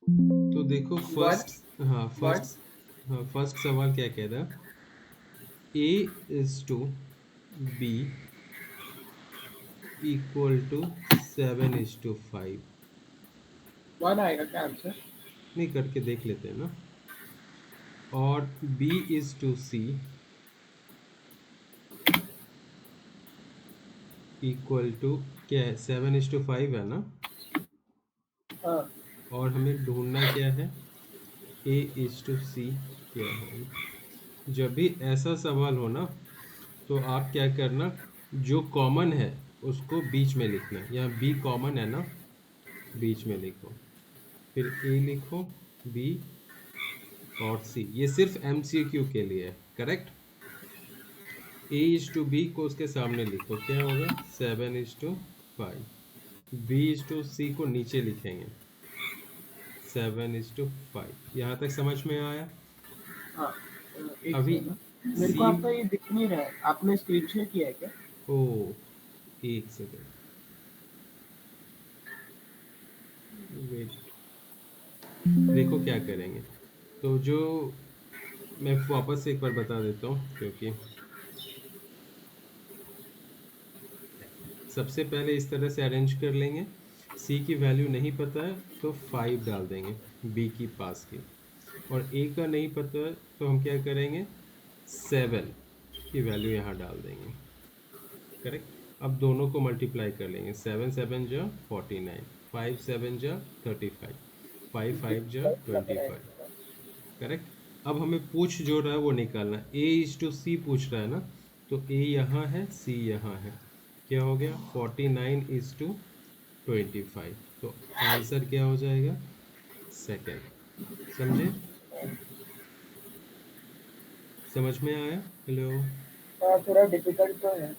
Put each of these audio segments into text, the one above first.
तो देखो one first, हाँ वन। फर्स्ट, हाँ फर्स्ट सवाल क्या कह रहा है, A is to B equal to 7:5। One आएगा क्या आंसर? नहीं, करके देख लेते हैं ना। और b is to c equal to क्या है, 7:5 है ना। हाँ। और हमें ढूंढना क्या है, ए इज टू सी क्या है। जब भी ऐसा सवाल हो ना, तो आप क्या करना, जो कॉमन है उसको बीच में लिखना। यहाँ बी कॉमन है ना, बीच में लिखो, फिर ए लिखो, बी और सी। ये सिर्फ एमसीक्यू के लिए है, correct. A is to b को उसके सामने लिखो, क्या होगा, 7:5। बी इज टू सी को नीचे लिखेंगे, 7:5। यहाँ तक समझ में आया। हाँ। एक अभी सेकंड, मेरे को सी, आपका ये दिख नहीं रहा है, आपने स्क्रीन शेयर किया है क्या? ओ एक सेकेंड, वेट, देखो क्या करेंगे। तो जो, मैं वापस से एक बार बता देता हूँ, क्योंकि सबसे पहले इस तरह से अरेंज कर लेंगे। सी की वैल्यू नहीं पता है तो 5 डाल देंगे बी की पास की, और ए का नहीं पता है तो हम क्या करेंगे, 7 की वैल्यू यहाँ डाल देंगे, करेक्ट। अब दोनों को मल्टीप्लाई कर लेंगे, 7 7 जा 49, 5 7 जा 35, 5 5 जा 25, करेक्ट। अब हमें पूछ जो रहा है वो निकालना, ए इज टू सी पूछ रहा है ना, तो ए यहाँ है, सी यहाँ है, क्या हो गया, 49:25। तो आंसर क्या हो जाएगा, सेकंड। समझे, समझ में आया, हेलो। हाँ, थोड़ा डिफिकल्ट तो है।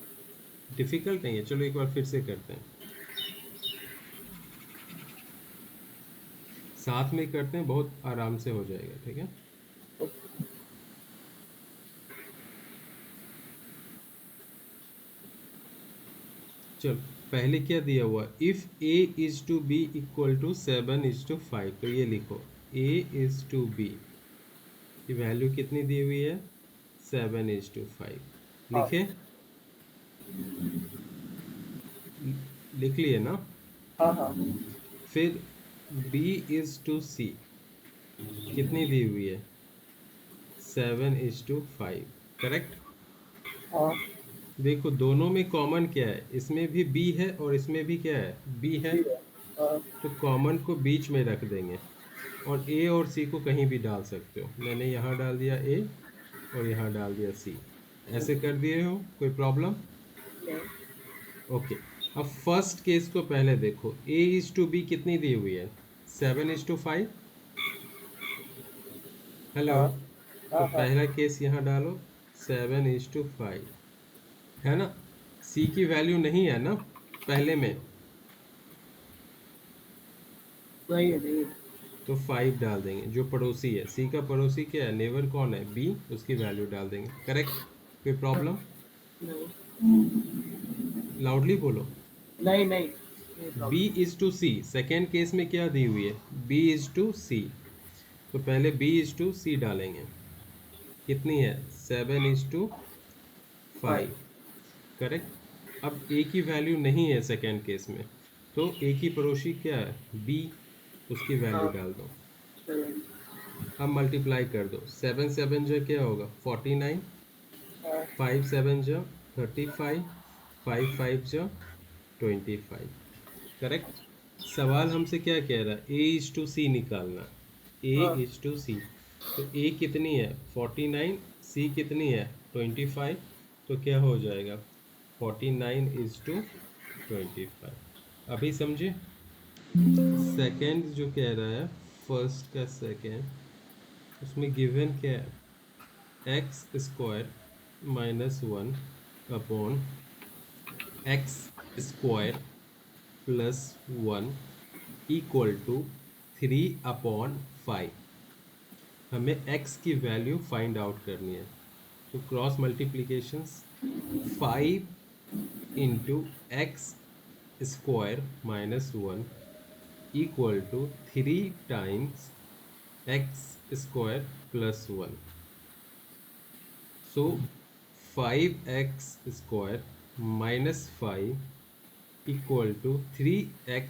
डिफिकल्ट नहीं है, चलो एक बार फिर से करते हैं, साथ में करते हैं, बहुत आराम से हो जाएगा, ठीक है। चलो, पहले क्या दिया हुआ, if a is to B equal to 7:5, तो ये लिखो, ए इज टू बी की वैल्यू कितनी दी हुई है, 7:5, हाँ लिखे, लिख लिए ना। हाँ हाँ फिर बी इज टू सी कितनी दी हुई है, 7:5, करेक्ट। हाँ। देखो दोनों में कॉमन क्या है, इसमें भी बी है और इसमें भी क्या है, बी है। ठीक है। हाँ। तो कॉमन को बीच में रख देंगे, और ए और सी को कहीं भी डाल सकते हो। मैंने यहाँ डाल दिया ए और यहाँ डाल दिया सी, ऐसे कर दिए हो, कोई प्रॉब्लम। ओके। अब फर्स्ट केस को पहले देखो, ए इज टू बी कितनी दी हुई है, 7:5, हेलो। हाँ तो हाँ हाँ। पहला केस यहाँ डालो, 7:5, है ना। सी की वैल्यू नहीं है ना पहले में, वही है, नहीं है। तो 5 डाल देंगे। जो पड़ोसी है, सी का पड़ोसी क्या है, नेबर कौन है, बी, उसकी वैल्यू डाल देंगे, करेक्ट। कोई हाँ, प्रॉब्लम, नहीं लाउडली बोलो। नहीं नहीं, नहीं b problem. Is to c, second case में क्या दी हुई है, बी इज टू सी, तो पहले बी इज टू सी डालेंगे, कितनी है, 7:5, फाइव। करेक्ट। अब ए की वैल्यू नहीं है सेकेंड केस में, तो ए की पड़ोसी क्या है, बी, उसकी वैल्यू हाँ, डाल दो। 7। अब मल्टीप्लाई कर दो, 7 7 जो क्या होगा, 49, हाँ 5 7 जो 35, 5 5 जो 25, करेक्ट। सवाल हमसे क्या कह रहा है, ए इज टू सी निकालना, ए हाँ। इज टू सी। तो ए कितनी है, 49, सी कितनी है, 25, तो क्या हो जाएगा, 49:25। अभी समझे। सेकंड जो कह रहा है, फर्स्ट का सेकंड, उसमें गिवन क्या है, x² - 1 x² + 1 = 3/5। हमें x की वैल्यू फाइंड आउट करनी है, तो cross multiplications, 5 × x² - 1 equal to 3 times x square plus 1. So 5x square minus 5 equal to 3x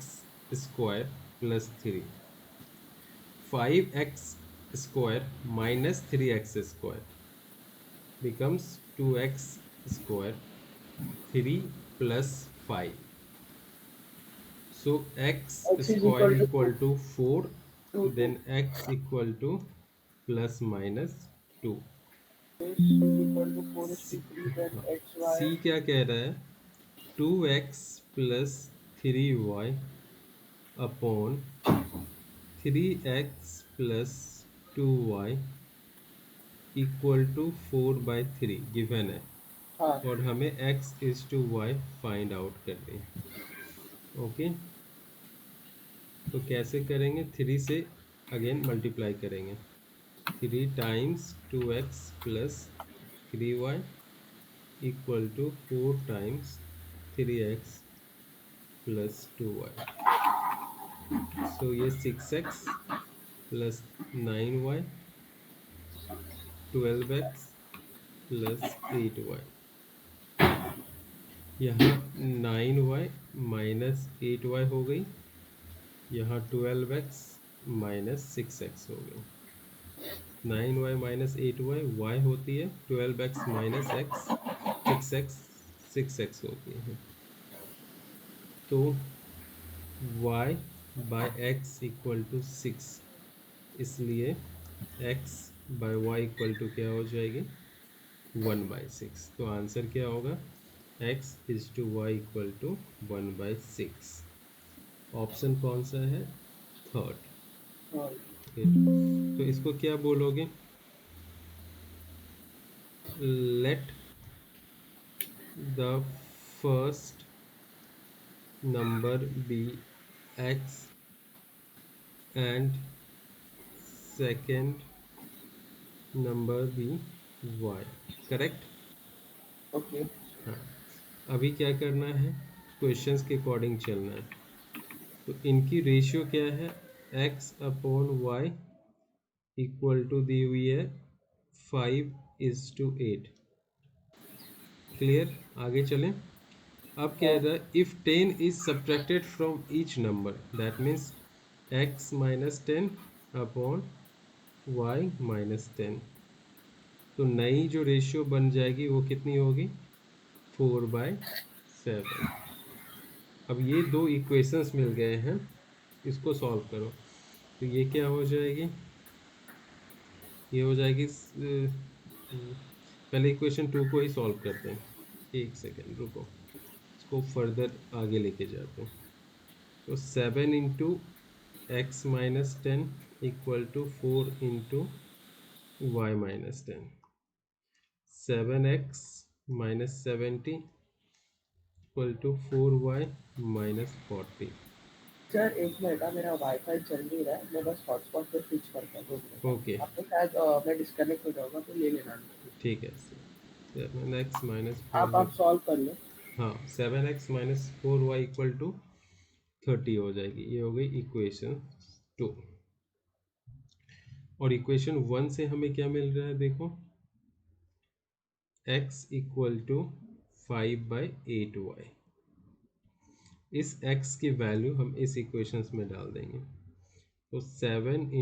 square plus 3. 5x square minus 3x square becomes 2x square, 3 plus 5. So x x is square equal to equal to 4, 2 2. then x equal to plus minus 2. X is equal to 4 is C, to 3 then हाँ, xy. C क्या कह रहा है? 2x plus 3y upon 3x plus 2y equal to 4/3 given है, हाँ और हमें x is to y find out करनी है. ओके, तो कैसे करेंगे? 3 से अगेन मल्टीप्लाई करेंगे. 3 times 2x plus 3y equal to 4 times 3x plus 2y. So ये 6x plus 9y, 12x plus 8y. यहाँ 9y माइनस 8y हो गई, यहाँ 12x माइनस 6x हो गई. 9y माइनस 8y y होती है, 12x माइनस x 6x होती है. तो y by x equal to 6, इसलिए x by y equal to क्या हो जाएगी? 1/6. तो आंसर क्या होगा? x is to y equal to 1/6. Option कौन सा है? थर्ड. हाँ तो इसको क्या बोलोगे? Let the first number be x and second number be y. Correct. Okay. हाँ, अभी क्या करना है? क्वेश्चंस के अकॉर्डिंग चलना है. तो इनकी रेशियो क्या है? x upon y equal to दी हुई है 5:8. क्लियर? आगे चलें. अब क्या हाँ है? If 10 is subtracted from each number, that means x minus 10 upon y minus 10. तो नई जो रेशियो बन जाएगी वो कितनी होगी? 4/7. अब ये दो इक्वेशंस मिल गए हैं, इसको सॉल्व करो. तो ये क्या हो जाएगी? ये हो जाएगी पहले इक्वेशन 2 को ही सॉल्व करते हैं. एक सेकेंड रुको, इसको फर्दर आगे लेके जाते हैं. तो 7 × x-10 equal to 4 × y-10. 7x-70 equal to 4y-40. Sir एक मिनट, मेरा वाईफाई चल नहीं रहा है, मैं बस हॉटस्पॉट पे स्विच करता हूँ 2 मिनट. ओके, आपको शायद मैं डिस्कनेक्ट हो जाऊंगा तो ले लेना. ठीक है. 7x-4y. आप सॉल्व कर लो. हाँ, 7x-4y इक्वल टू 30 हो जाएगी. ये हो गई इक्वेशन 2. और इक्वेशन 1 से हमें क्या मिल रहा है? देखो, x इक्वल टू 5/8y. इस x की वैल्यू हम इस इक्वेशंस में डाल देंगे. तो 7 ×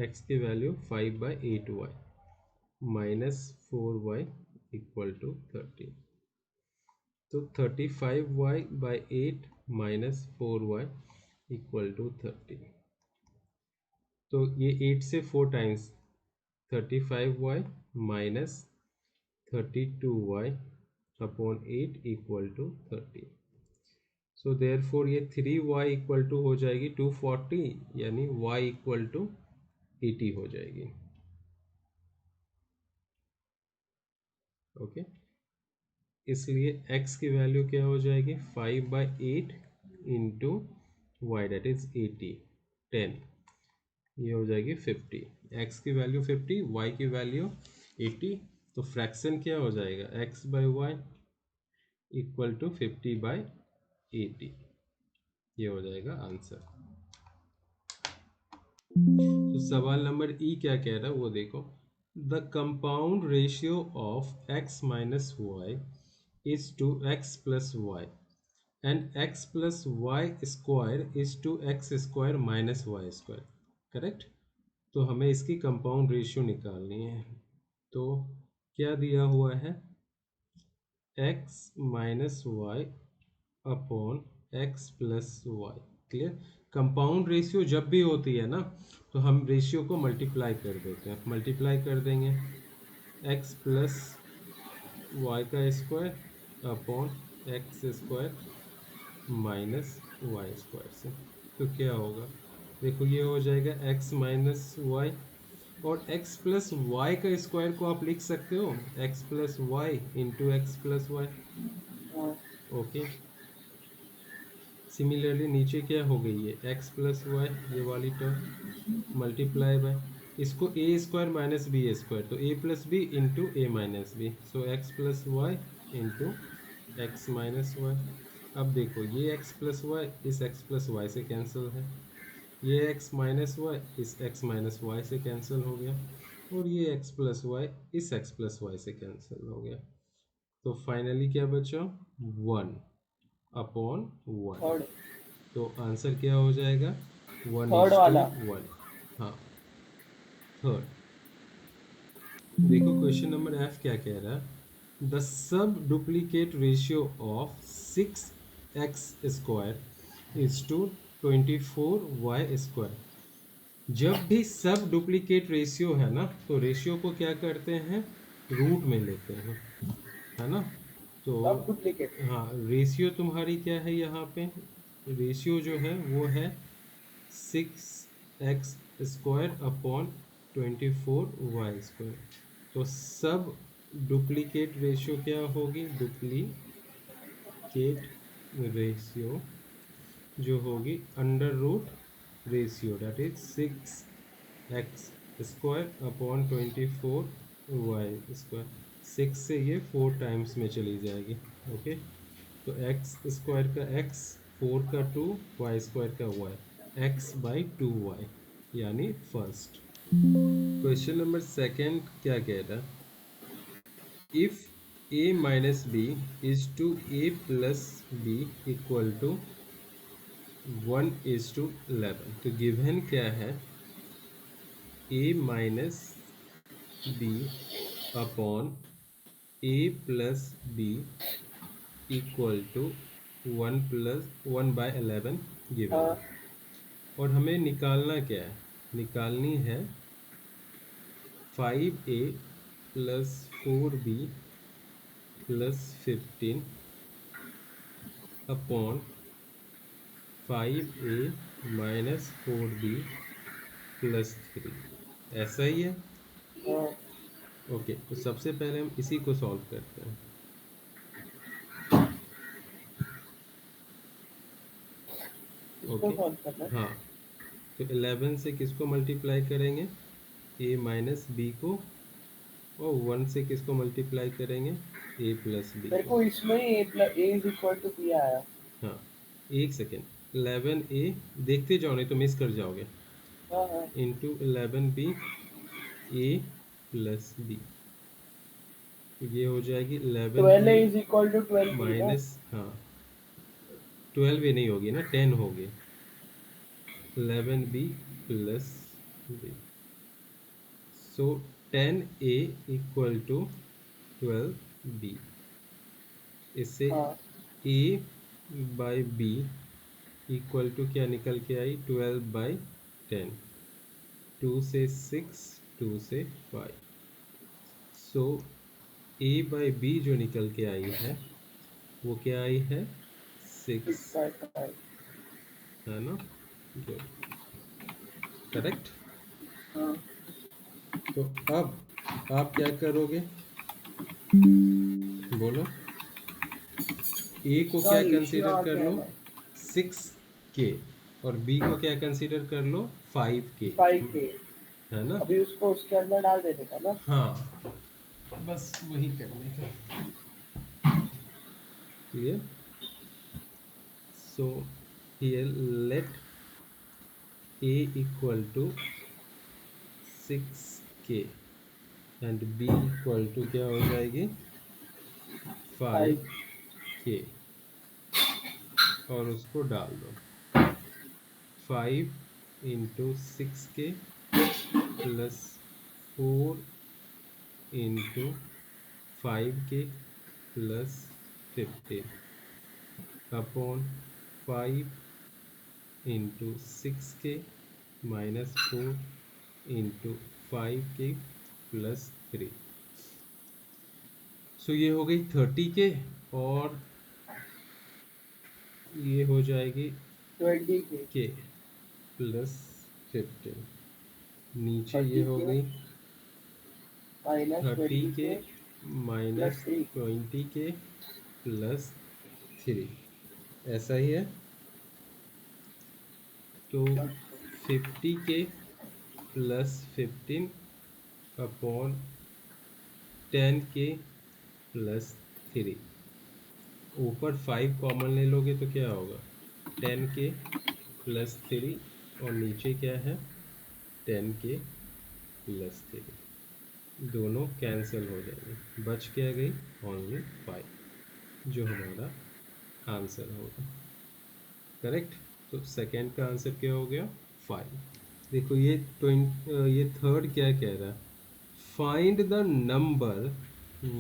x की value 5/8y minus 4y equal to 30. तो 35y/8 minus 4y equal to 30. तो ये 8 से 4 times 35y minus 32y upon 8 equal to 30. So therefore ये 3y इक्वल टू हो जाएगी 240, यानी y इक्वल टू 80 हो जाएगी. ओके, इसलिए x की वैल्यू क्या हो जाएगी? 5/8 इंटू वाई, डेट इज 80, 10. ये हो जाएगी 50. x की वैल्यू 50, y की वैल्यू 80. तो फ्रैक्शन क्या हो जाएगा? x/y equal to 50/80. ये हो जाएगा आंसर. तो सवाल नंबर ई क्या कह रहा है वो देखो। The compound ratio of x minus y is to x plus y and x plus y square is to x square minus y square. Correct. तो हमें इसकी कंपाउंड रेशियो निकालनी है। तो क्या दिया हुआ है, x minus y upon x plus y. Clear. Compound ratio जब भी होती है ना, तो हम रेशियो को मल्टीप्लाई कर देते हैं। मल्टीप्लाई कर देंगे एक्स प्लस वाई का square upon x square minus y square से। तो क्या होगा, देखो ये हो जाएगा एक्स माइनस वाई, और x प्लस वाई का स्क्वायर को आप लिख सकते हो x plus Y into x plus y. हाँ ओके। सिमिलरली नीचे क्या हो गई है, x प्लस वाई ये वाली टर्म मल्टीप्लाई बाय इसको A square minus B square, तो A plus B into A minus B, so X plus Y into X minus Y. अब देखो ये x प्लस वाई इस x प्लस वाई से cancel है, ये x माइनस वाई इस x माइनस वाई से कैंसिल हो गया, और ये x प्लस वाई इस x प्लस वाई से कैंसिल हो गया। तो फाइनली क्या बचा, वन अपॉन वन। थर्ड तो आंसर क्या हो जाएगा, वन थर्ड इज टू वाला। वन। हाँ, थर्ड। देखो क्वेश्चन नंबर एफ क्या कह रहा है, the sub duplicate ratio of 6x square is to 24y square. जब भी सब डुप्लीकेट रेशियो है ना, तो रेशियो को क्या करते हैं, रूट में लेते हैं, है ना। तो सब डुप्लीकेट। हाँ, रेशियो तुम्हारी क्या है यहाँ पे, रेशियो जो है वो है 6x square upon 24y square. तो सब डुप्लीकेट रेशियो क्या होगी, डुप्लीकेट रेशियो जो होगी under root ratio that is 6x square upon 24y square. 6 से ये 4 टाइम्स में चली जाएगी। ओके। तो एक्स स्क्वायर का एक्स, 4 का 2, वाई स्क्वायर का वाई, एक्स बाई 2y यानी फर्स्ट। क्वेश्चन नंबर सेकंड क्या कह रहा है, if a minus b is to a plus b equal to 1:11। तो गिवन क्या है, a minus b upon a plus b equal to 1 given हाँ है। और हमें निकालना क्या है, निकालनी है 5a plus 4b plus 15 upon 5a minus 4b plus 3। ऐसा ही है। हाँ। ओके, तो सबसे पहले हम इसी को सॉल्व करते हैं। इसको ओके। सॉल्व करना है। हाँ, तो 11 से किसको मल्टीप्लाई करेंगे, a माइनस बी को, और 1 से किसको मल्टीप्लाई करेंगे, a प्लस बी मेरे को। को इसमें ए इज इक्वल टू बी आया। हाँ, एक सेकेंड, 11a देखते जाओ नहीं तो मिस कर जाओगे, हाँ हाँ। Into 11b a plus b. ये हो जाएगी 12 11a is equal to 12 b ना। माइनस, हाँ 12a नहीं होगी ना, 10 होगी, 11b plus b. So 10a equal to 12b। इससे हाँ a by b equal to क्या निकल के आई, 12/10। 2 से 6, 2 से 5। सो a बाई बी जो निकल के आई है वो क्या आई है, 6, 6/5। है ना। Good, correct. हाँ तो अब आप क्या करोगे, बोलो। ए को इसका क्या रेशियो कंसीडर आ कर गया लो, है 6k, और बी को क्या कंसीडर कर लो, 5k, 5 के। है ना। अभी उसको उसके अंदर डाल देने का ना। हाँ, बस वही करने का। Clear. So here let a equal to 6k and b equal to क्या हो जाएगी 5 5k और उसको डाल दो 5 into 6k plus 4 into 5k plus 15 upon 5 into 6k minus 4 into 5k plus 3। सो ये हो गई 30k और ये हो जाएगी 20 के k प्लस 15। नीचे ये 30 हो के गई माइनस 20 30k के प्लस माइनस 3 20k प्लस 3। ऐसा ही है। तो 50k plus 15 upon 10k plus 3। ऊपर 5 कॉमन ले लोगे तो क्या होगा 10k प्लस 3 और नीचे क्या है 10k प्लस 3। दोनों कैंसिल हो जाएंगे, बच क्या गई ओनली 5 जो हमारा आंसर होगा। करेक्ट। तो सेकंड का आंसर क्या हो गया 5। देखो ये थर्ड क्या कह रहा है find the number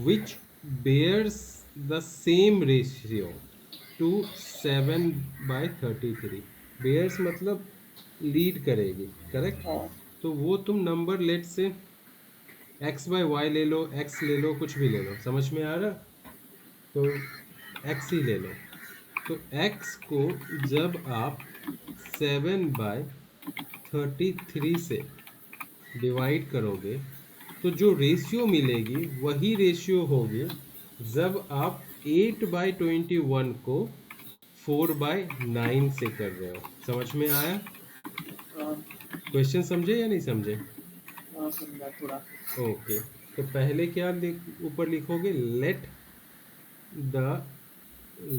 which bears the same ratio to 7/33। Bears मतलब लीड करेगी। करेक्ट। हाँ तो वो तुम नंबर लेट से x/y ले लो, x ले लो, कुछ भी ले लो, समझ में आ रहा। तो x ही ले लो। तो x को जब आप 7/33 से डिवाइड करोगे तो जो रेशियो मिलेगी वही रेशियो होगी जब आप 8/21 को 4/9 से कर रहे हो। समझ में आया। हाँ क्वेश्चन समझे या नहीं समझे। हाँ समझा थोड़ा। ओके। तो पहले क्या ऊपर लिखोगे let the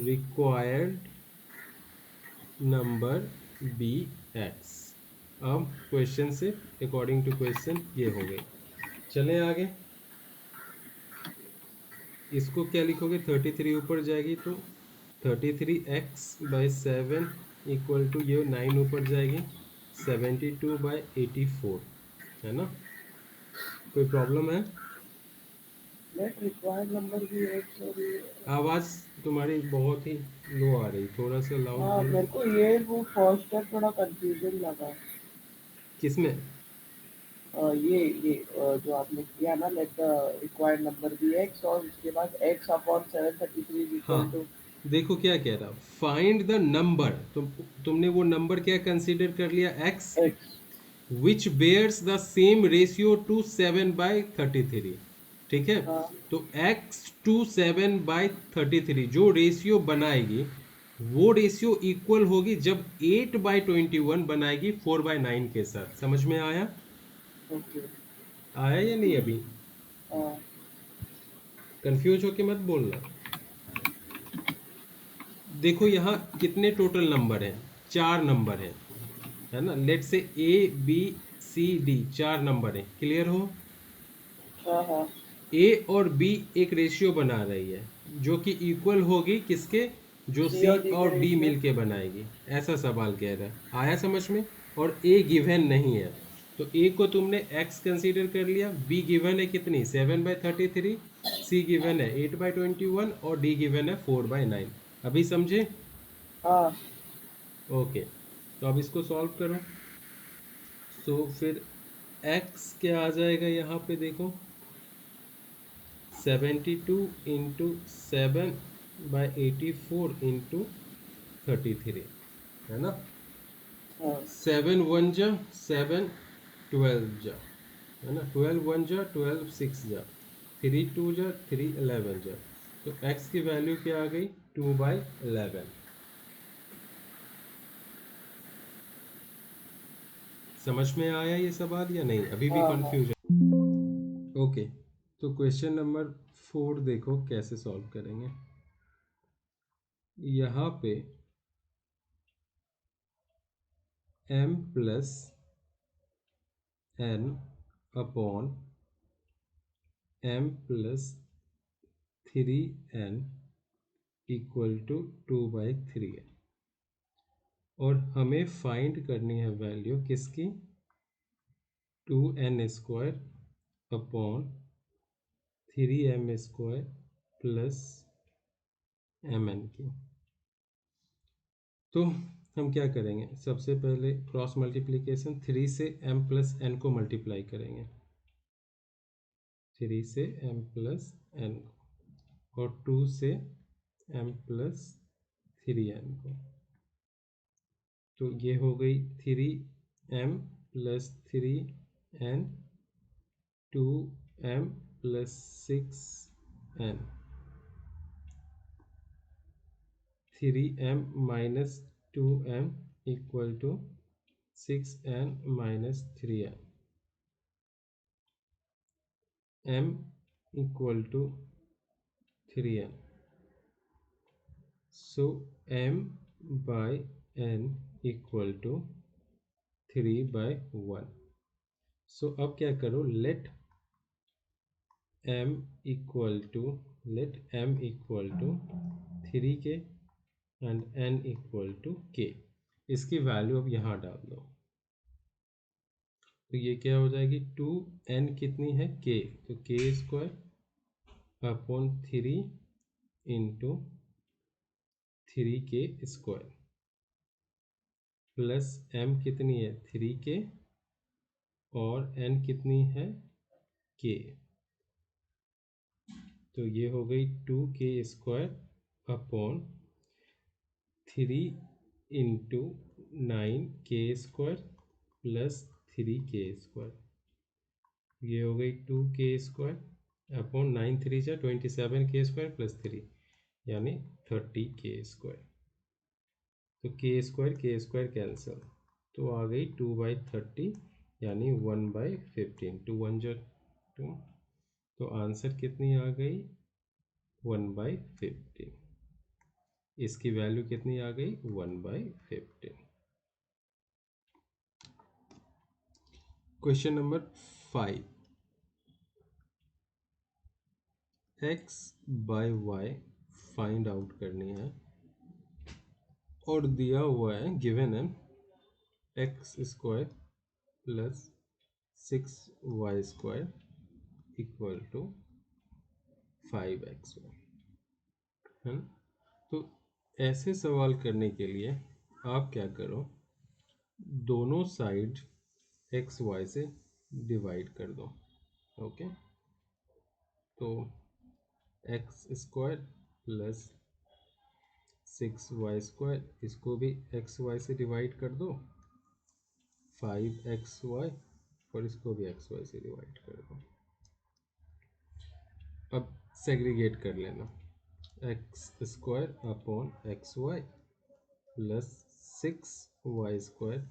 required number be x. अब क्वेश्चन से अकॉर्डिंग टू क्वेश्चन ये हो गई। चलें आगे। इसको क्या लिखोगे 33 ऊपर जाएगी तो 33x/7 इक्वल टू ये 9 ऊपर जाएगी 72/84 है ना। कोई प्रॉब्लम है। लेट रिक्वायर्ड नंबर भी एक सॉरी। आवाज़ तुम्हारी बहुत ही लो आ रही, थोड़ा सा लाउड हाँ बोलो। मेरे को ये वो फर्स्ट स्टेप थोड़ा कंफ्यूजन लगा। किसमें। जो आपने किया ना let the required number be x और उसके बाद एक्स अपॉन 733 इज हाँ इक्वल टू देखो क्या कह रहा फाइंड द नंबर। तुमने वो नंबर क्या कंसीडर कर लिया x x. Which bears the same ratio to 7/33। ठीक है। हाँ तो x टू 7/33 जो रेशियो बनाएगी वो रेशियो इक्वल होगी जब 8/21 बनाएगी 4/9 के साथ। समझ में आया। ओके। आया या नहीं अभी। हाँ कंफ्यूज होके मत बोलना। देखो यहाँ कितने टोटल नंबर हैं, 4 नंबर हैं है ना। लेट से A B C D 4 number हैं। क्लियर हो। हाँ हाँ ए और बी एक रेशियो बना रही है जो कि इक्वल होगी किसके, जो सी सी और डी के और डी रेशियो। मिलके बनाएगी। ऐसा सवाल कह रहा है। आया समझ में। और ए गिवन नहीं है तो ए को तुमने एक्स कंसीडर कर लिया, बी गिवन है कितनी 7/33, सी गिवन है 8/21 और डी गिवन है 4/9। अभी समझे। हाँ ओके। तो अब इसको सॉल्व करो। सो फिर x क्या आ जाएगा यहाँ पे देखो 72 इंटू 7/84 इंटू 33 है ना। हाँ 7 1 जा 7 12 जा है ना। 12 1 जा 12 6 जा 3 2 जा 3 11 जा। तो x की वैल्यू क्या आ गई 2/11। समझ में आया ये सवाल या नहीं अभी भी हाँ हाँ कंफ्यूजन। ओके। तो क्वेश्चन नंबर 4 देखो कैसे सॉल्व करेंगे। यहाँ पे m plus n upon m plus 3n equal to 2/3 है। और हमें फाइंड करनी है वैल्यू किसकी, 2n square upon 3m square plus mn की। तो हम क्या करेंगे, सबसे पहले क्रॉस मल्टीप्लिकेशन, 3 से m प्लस n को मल्टीप्लाई करेंगे, 3 से m प्लस n को, और 2 से m प्लस 3n को। तो ये हो गई 3m plus 3n, 2m plus 6n, 3m minus 2m equal to 6n minus 3m, m equal to 3n। So m by n equal to 3/1। So अब क्या करो, let m equal to 3 k and n equal to k। इसकी value अब यहाँ डाल दो, तो ये क्या हो जाएगी, 2n कितनी है, k, तो k square upon 3 into 3k square plus m कितनी है 3k और n कितनी है k। तो ये हो गई 2k square upon 3 into 9k square plus 3k square. ये हो गई 2k स्क्वायर अपॉन 9 3 जा 27k स्क्वायर प्लस 3 यानी 30k स्क्वायर। तो k स्क्वायर कैंसिल, तो आ गई 2/30 यानी 1/15, 2 1 जा 2, तो आंसर कितनी आ गई 1/15। इसकी वैल्यू कितनी आ गई 1/15। Question number 5, x by y find out करनी है और दिया हुआ है, गिवन है x square plus 6y square equal to 5xy है ना। तो ऐसे सवाल करने के लिए आप क्या करो, दोनों साइड एक्स वाई से डिवाइड कर दो। ओके, तो x square plus 6y square, इसको भी एक्स वाई से डिवाइड कर दो, 5xy, और इसको भी एक्स वाई से डिवाइड कर दो। अब सेग्रीगेट कर लेना, x square upon x y plus 6y square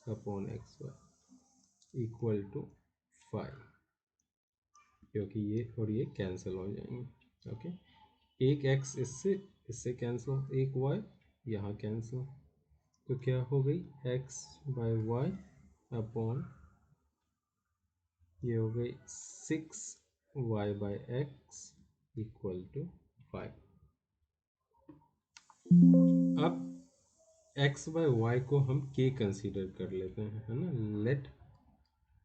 upon x y equal to 5, क्योंकि ये और ये कैंसिल हो जाएंगे। ओके, एक x इससे कैंसिल, एक y यहाँ कैंसिल, तो क्या हो गई x बाय वाई अपॉन ये हो गई 6y bye x equal to 5। अब x बाय वाई को हम k कंसीडर कर लेते हैं, है ना। Let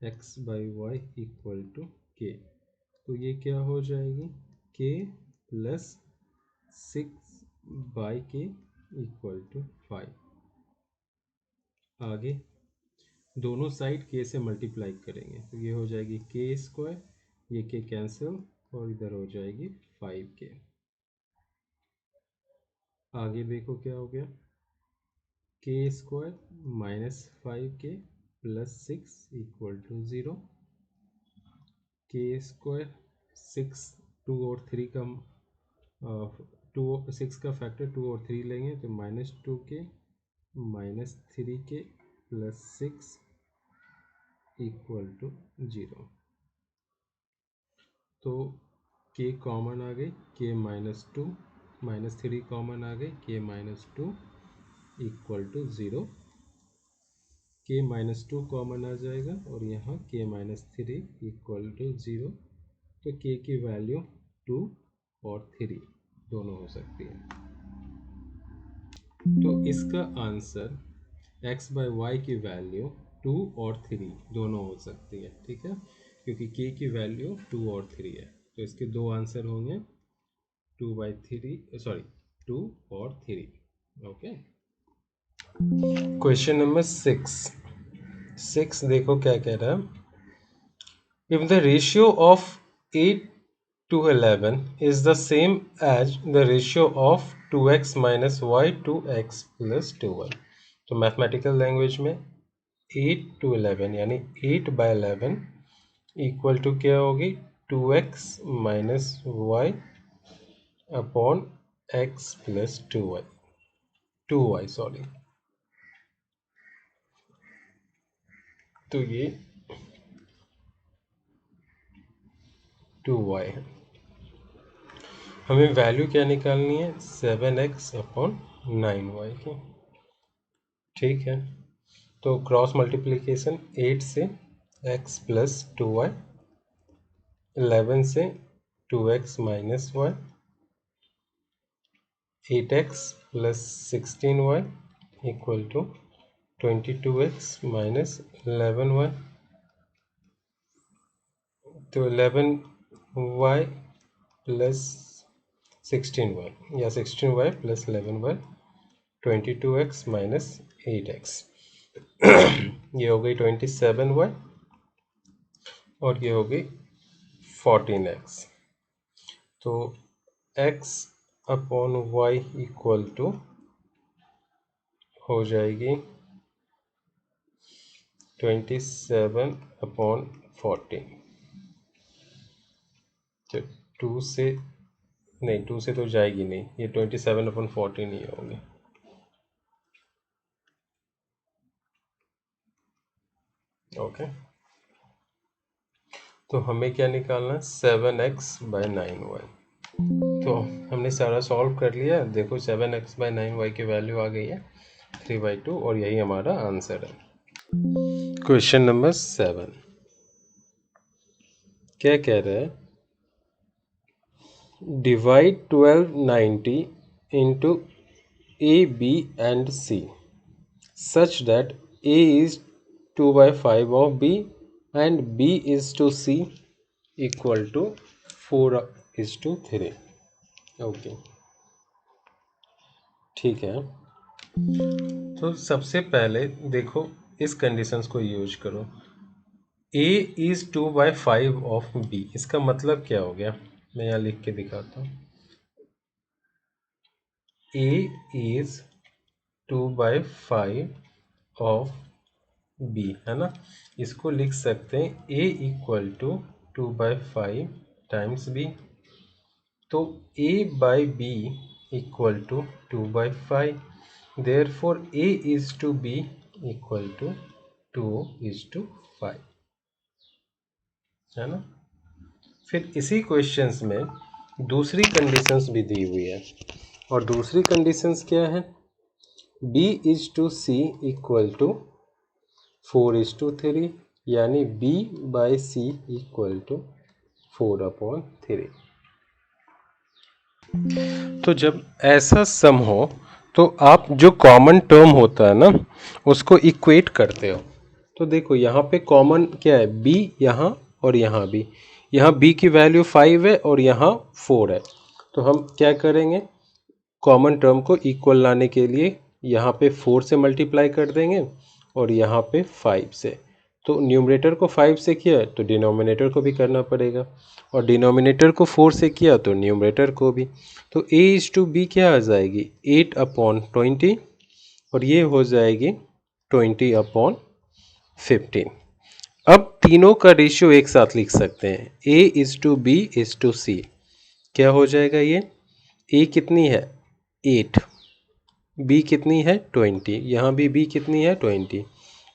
x by y equal to k, तो ये क्या हो जाएगी k plus 6/k equal to 5। आगे दोनों साइड k से मल्टीप्लाई करेंगे, तो ये हो जाएगी k स्क्वायर, ये k कैंसिल और इधर हो जाएगी 5k। आगे देखो क्या हो गया, k square minus 5k plus 6 equal to 0, k square 6 2 और 3 का 6 का फैक्टर 2 और 3 लेंगे तो -2k minus 3k plus 6 equal to 0। तो k कॉमन आ गई, k -2 -3 कॉमन आ गई, k -2 equal to 0। k-2 common आ जाएगा और यहाँ k-3 इक्वल टू 0। तो k की वैल्यू 2 और 3 दोनों हो सकती है। तो इसका आंसर x बाय y की वैल्यू 2 और 3 दोनों हो सकती है, ठीक है, क्योंकि k की वैल्यू 2 और 3 है। तो इसके दो आंसर होंगे 2 और 3। ओके। क्वेश्चन नंबर 6 देखो क्या कह रहा है। If the ratio of 8 to 11 is the same as the ratio of 2x minus y to x plus 2y, तो मैथमेटिकल लैंग्वेज में 8 to 11 यानी 8 by 11 इक्वल टू क्या होगी 2x minus y upon x plus 2y sorry. तो ये 2y है। हमें value क्या निकालनी है 7x अपॉन 9y की, ठीक है। तो क्रॉस मल्टीप्लिकेशन 8 से x प्लस 2y, 11 से 2x माइनस y, 8x plus 16y equal to 22x minus 11y। तो 11y प्लस 16y या 16y plus 11y 22x minus 8x ये हो गई 27y और ये हो गई 14x। तो x upon y equal to हो जाएगी 27 अपॉन 14। तो 2 से नहीं, 2 से तो जाएगी नहीं, ये 27 अपॉन 14 ही होंगे। ओके। तो हमें क्या निकालना है 7x बाई 9y। तो हमने सारा सॉल्व कर लिया। देखो 7x बाई 9y की वैल्यू आ गई है 3/2 और यही हमारा आंसर है। क्वेश्चन नंबर 7 क्या कह रहा है, divide 1290 into A, B and C such that A is 2/5 of B and B is to C equal to 4:3। Okay, ठीक है। तो सबसे पहले देखो इस कंडीशंस को यूज करो। A is 2/5 ऑफ B, इसका मतलब क्या हो गया, मैं यहाँ लिख के दिखाता हूँ। A is 2/5 ऑफ B है ना, इसको लिख सकते हैं A equal to 2/5 times B। तो A by B equal to 2/5, therefore A is to B equal to 2:5 है ना। फिर इसी क्वेश्चंस में दूसरी कंडीशंस भी दी हुई है और दूसरी कंडीशंस क्या है, B is to C equal to 4:3 यानी B by C equal to 4/3। तो जब ऐसा सम हो तो आप जो कॉमन टर्म होता है ना उसको इक्वेट करते हो। तो देखो यहाँ पे कॉमन क्या है b यहाँ और यहाँ भी, यहाँ b की वैल्यू 5 है और यहाँ 4 है। तो हम क्या करेंगे, कॉमन टर्म को इक्वल लाने के लिए यहाँ पे 4 से मल्टीप्लाई कर देंगे और यहाँ पे 5 से। तो न्यूमरेटर को 5 से किया तो डिनोमिनेटर को भी करना पड़ेगा और डिनोमिनेटर को 4 से किया तो न्यूमरेटर को भी। तो a इज टू बी क्या आ जाएगी 8/20 और ये हो जाएगी 20/15। अब तीनों का रेशियो एक साथ लिख सकते हैं, a is to b is to c। क्या हो जाएगा ये, a कितनी है 8, b कितनी है 20, यहाँ भी b कितनी है 20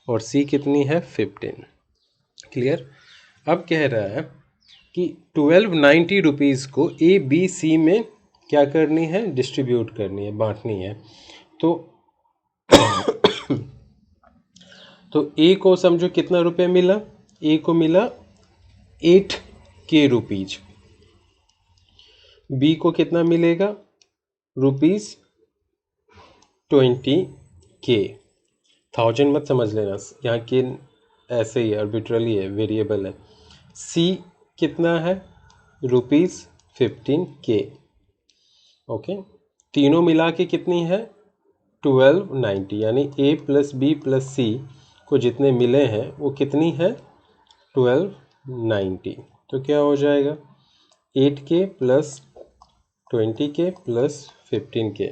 और c कितनी है 15। क्लियर। अब कह रहा है कि 1290 रुपीज़ को ए बी सी में क्या करनी है, डिस्ट्रीब्यूट करनी है, बांटनी है। तो तो ए को समझो कितना रुपए मिला, ए को मिला 8K रुपीज, बी को कितना मिलेगा रुपीज 20K। 1000 मत समझ लेना, यहाँ के ऐसे ही आर्बिट्रली है, वेरिएबल है। सी कितना है रुपीज 15K। ओके, तीनों मिला के कितनी है 1290, यानी ए प्लस बी प्लस सी को जितने मिले हैं वो कितनी है 1290। तो क्या हो जाएगा 8K plus 20K plus 15K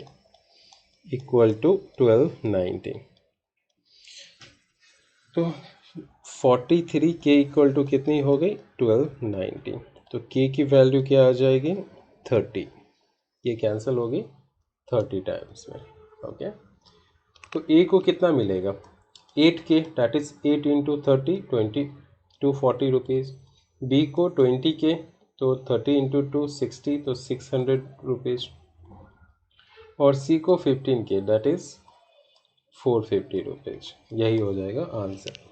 equal to 1290। तो 43K इक्वल टू कितनी हो गई 1290। तो K की वैल्यू क्या आ जाएगी 30, ये कैंसिल होगी 30 टाइम्स में। ओके, तो A को कितना मिलेगा 8K, that is 8 into 30 240 rupees. B को 20K, तो 30 इंटू 2 60, तो 600 रुपीज़। और C को 15K, दैट इज 450 रुपीज़। यही हो जाएगा आंसर।